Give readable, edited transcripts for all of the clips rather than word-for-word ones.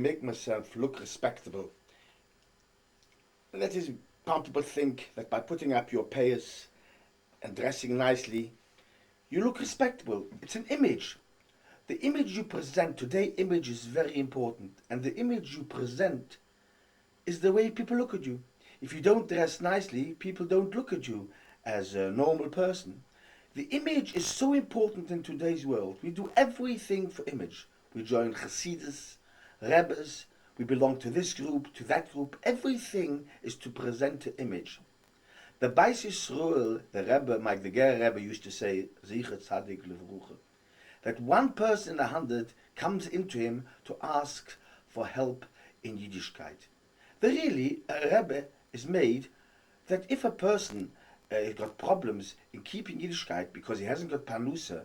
make myself look respectable. And that is, some people think that by putting up your payas and dressing nicely, you look respectable. It's an image. The image you present today, image is very important. And the image you present is the way people look at you. If you don't dress nicely, people don't look at you as a normal person. The image is so important in today's world. We do everything for image. We join Hasidus, Rebbes, we belong to this group, to that group. Everything is to present an image. The Beis Yisrael, the Rebbe, Mike the Ger Rebbe used to say, Zicher Tzadik Levruche, that one person in 100 comes into him to ask for help in Yiddishkeit. Really, a Rebbe is made that if a person has got problems in keeping Yiddishkeit because he hasn't got panusa,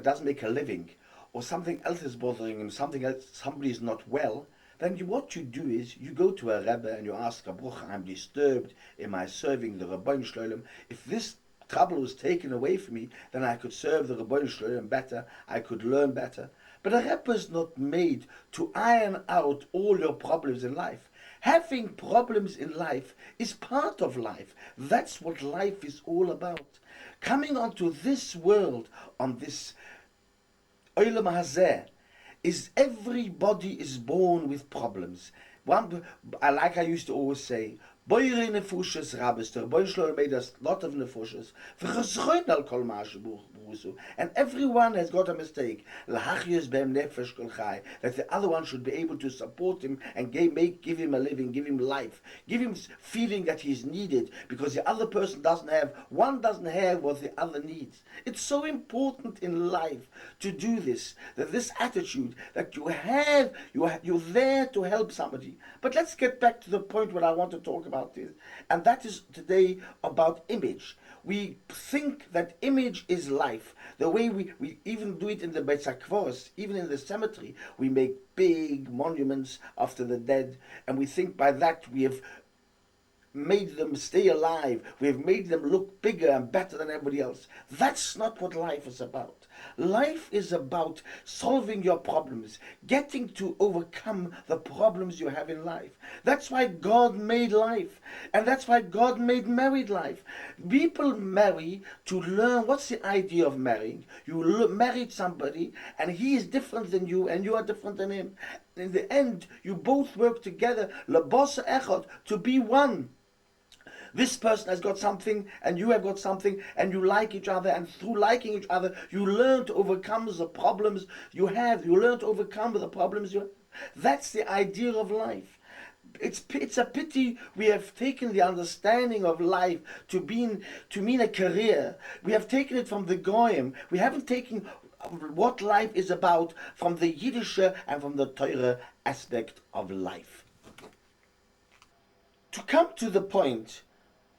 doesn't make a living, or something else is bothering him, somebody is not well, then what you do is you go to a Rebbe and you ask, Bruch, I'm disturbed, am I serving the Rabbeinu Shalom? If this trouble was taken away from me, then I could serve the Rabbeinu Shalom better, I could learn better. But a Rebbe is not made to iron out all your problems in life. Having problems in life is part of life. That's what life is all about. Coming onto this world, on this Olam Hazeh, is everybody is born with problems. Like I used to always say, Boire nefushes rabes, the Rebbeinu Shalom made us a lot of nefushes. And everyone has got a mistake. That the other one should be able to support him and give him a living, give him life, give him feeling that he's needed, because the other person doesn't have what the other needs. It's so important in life to do this, that this attitude that you're there to help somebody. But let's get back to the point where I want to talk about this, and that is today about image. We think that image is life. The way we even do it in the Beit HaKvoros, even in the cemetery, we make big monuments after the dead, and we think by that we have made them stay alive. We have made them look bigger and better than everybody else. That's not what life is about. Life is about solving your problems, getting to overcome the problems you have in life. That's why God made life, and that's why God made married life. People marry to learn. What's the idea of marrying? You married somebody, and he is different than you, and you are different than him. In the end, you both work together, labos echad, to be one. This person has got something, and you have got something, and you like each other, and through liking each other, you learn to overcome the problems you have. You learn to overcome the problems you have. That's the idea of life. It's a pity we have taken the understanding of life to mean a career. We have taken it from the Goyim. We haven't taken what life is about from the Yiddish and from the Torah aspect of life. To come to the point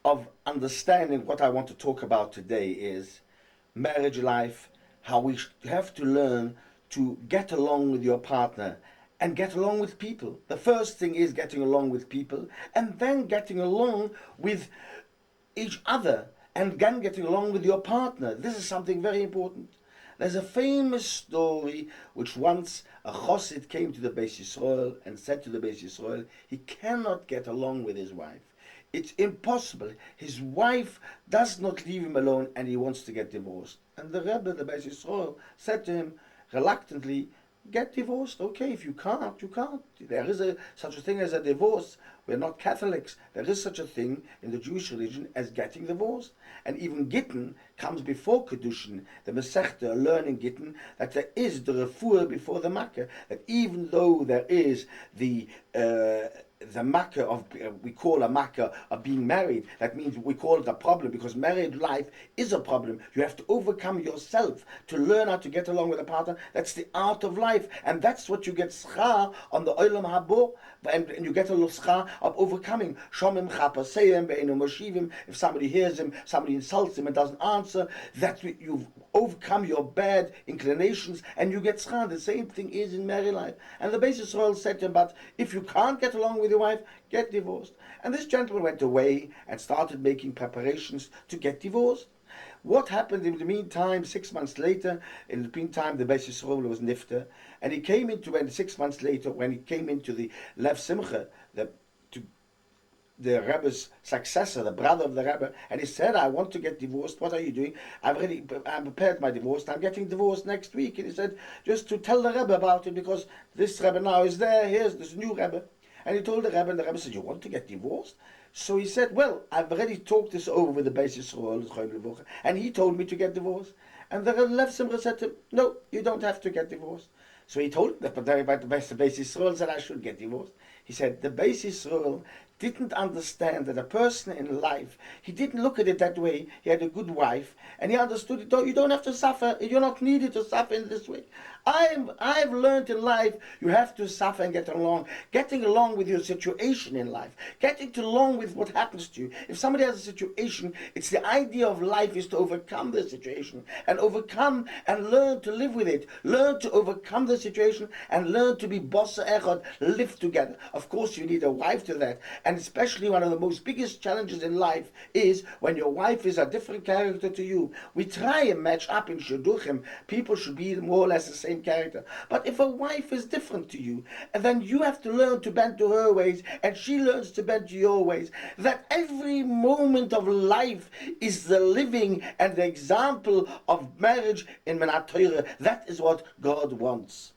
of understanding what I want to talk about today is marriage life, how we have to learn to get along with your partner and get along with people. The first thing is getting along with people, and then getting along with each other, and then getting along with your partner. This is something very important. There's a famous story which once a Chassid came to the Beis Yisrael and said to the Beis Yisrael, he cannot get along with his wife. It's impossible. His wife does not leave him alone, and he wants to get divorced. And the Rebbe, the Beis Yisrael, said to him reluctantly, get divorced. Okay, if you can't, you can't. There is such a thing as a divorce. We're not Catholics. There is such a thing in the Jewish religion as getting divorced. And even Gittin comes before Kedushin. The Masechta learning Gittin that there is the refuah before the Makkah. That even though there is the makkah of, we call a makkah of being married, that means we call it a problem, because married life is a problem. You have to overcome yourself to learn how to get along with a partner. That's the art of life, and that's what you get schar on the Olam Habo, and you get a little schar of overcoming. Shomim chapaseyim be'enu moshivim. If somebody hears him, somebody insults him and doesn't answer, that you've overcome your bad inclinations, and you get schar. The same thing is in married life. And the Beis Yisrael said to him, but if you can't get along with your wife, get divorced. And this gentleman went away and started making preparations to get divorced. What happened in the meantime? 6 months later, in the meantime, the Beis Yisrael was nifter, and he came into, when 6 months later, when he came into the Lev Simcha, the Rebbe's successor, the brother of the Rebbe, and he said, I want to get divorced. What are you doing? I'm prepared my divorce. I'm getting divorced next week. And he said, just to tell the Rebbe about it, because this Rebbe now is there. Here's this new Rebbe. And he told the Rebbe, and the Rebbe said, you want to get divorced? So he said, well, I've already talked this over with the Beis Yisrael, and he told me to get divorced. And the Lev Simcha said to him, no, you don't have to get divorced. So he told him that, but about the Beis Yisrael said I should get divorced. He said, the Beis Yisrael didn't understand that a person in life, he didn't look at it that way. He had a good wife, and he understood it. You don't have to suffer. You're not needed to suffer in this way. I've learned in life you have to suffer and get along. Getting along with your situation in life. Getting along with what happens to you. If somebody has a situation, it's the idea of life is to overcome the situation and overcome and learn to live with it. Learn to overcome the situation and learn to be bossa echad, live together. Of course, you need a wife to that. And especially one of the most biggest challenges in life is when your wife is a different character to you. We try and match up in shidduchim. People should be more or less the same character. But if a wife is different to you, then you have to learn to bend to her ways, and she learns to bend to your ways. That every moment of life is the living and the example of marriage in Menat Torah. That is what God wants.